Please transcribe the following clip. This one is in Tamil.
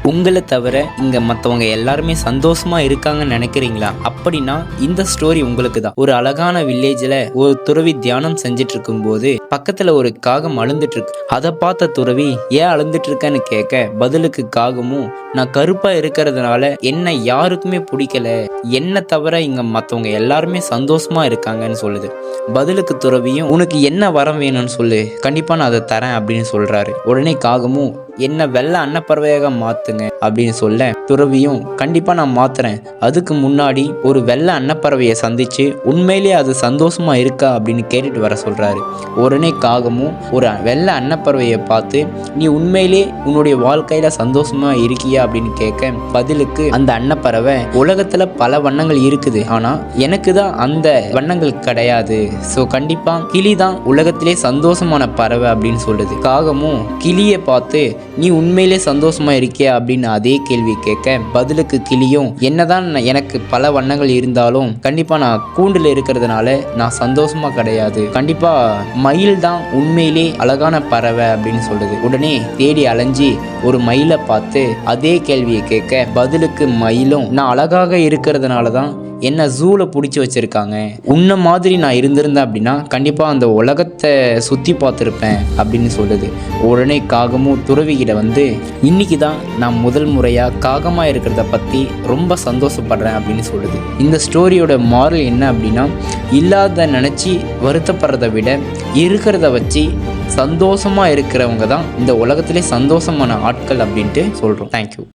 உங்களை தவிர இங்கே மற்றவங்க எல்லாருமே சந்தோஷமாக இருக்காங்கன்னு நினைக்கிறீங்களா? அப்படின்னா இந்த ஸ்டோரி உங்களுக்கு தான். ஒரு அழகான வில்லேஜில் ஒரு துறவி தியானம் செஞ்சுட்டு இருக்கும்போது பக்கத்தில் ஒரு காகம் அழுந்துட்டு இருக்கு. அதை பார்த்த துறவி ஏன் அழுந்துட்டு இருக்கேன்னு கேட்க, பதிலுக்கு காகமும் நான் கருப்பாக இருக்கிறதுனால என்ன யாருக்குமே பிடிக்கல, என்னை தவிர இங்கே மற்றவங்க எல்லாருமே சந்தோஷமாக இருக்காங்கன்னு சொல்லுது. பதிலுக்கு துறவியும் உனக்கு என்ன வரம் வேணும்னு சொல்லு, கண்டிப்பாக நான் அதை தரேன் அப்படின்னு சொல்கிறாரு. உடனே காகமும் என்ன வெள்ளை அன்னப்பறவையாக மாற்றுங்க அப்படின்னு சொல்ல, துறவியும் கண்டிப்பாக நான் மாற்றுறேன், அதுக்கு முன்னாடி ஒரு வெள்ளை அன்னப்பறவையை சந்தித்து உண்மையிலேயே அது சந்தோஷமாக இருக்கா அப்படின்னு கேட்டுட்டு வர சொல்கிறாரு. உடனே காகமும் ஒரு வெள்ளை அன்னப்பறவையை பார்த்து நீ உண்மையிலே உன்னுடைய வாழ்க்கையில் சந்தோஷமாக இருக்கியா அப்படின்னு கேட்க, பதிலுக்கு அந்த அன்னப்பறவை உலகத்தில் பல வண்ணங்கள் இருக்குது, ஆனால் எனக்கு தான் அந்த வண்ணங்கள் கிடையாது, ஸோ கண்டிப்பாக கிளி தான் உலகத்திலே சந்தோஷமான பறவை அப்படின்னு சொல்லுது. காகமும் கிளியை பார்த்து நீ உண்மையிலே சந்தோஷமா இருக்கியா அப்படின்னு அதே கேள்வி கேட்க, பதிலுக்கு கிளியும் என்னதான் எனக்கு பல வண்ணங்கள் இருந்தாலும் கண்டிப்பா நான் கூண்டுல இருக்கிறதுனால நான் சந்தோஷமா கிடையாது, கண்டிப்பா மயில் தான் உண்மையிலே அழகான பறவை அப்படின்னு சொல்லுது. உடனே தேடி அலைஞ்சி ஒரு மயிலை பார்த்து அதே கேள்வியை கேட்க, பதிலுக்கு மயிலும் நான் அழகாக இருக்கிறதுனால தான் என்ன ஜூல பிடிச்சி வச்சிருக்காங்க, உன்ன மாதிரி நான் இருந்திருந்தேன் அப்படின்னா கண்டிப்பாக அந்த உலகத்தை சுற்றி பார்த்துருப்பேன் அப்படின்னு சொல்லுது. உடனே காகமும் துறவிகிட்ட வந்து இன்னைக்கு தான் நான் முதல் முறையாக காகமாக இருக்கிறத பற்றி ரொம்ப சந்தோஷப்படுறேன் அப்படின்னு சொல்லுது. இந்த ஸ்டோரியோட மாரல் என்ன அப்படின்னா, இல்லாத நினச்சி வருத்தப்படுறதை விட இருக்கிறத வச்சு சந்தோஷமாக இருக்கிறவங்க தான் இந்த உலகத்திலே சந்தோஷமான ஆட்கள் அப்படின்ட்டு சொல்கிறோம். தேங்க்யூ.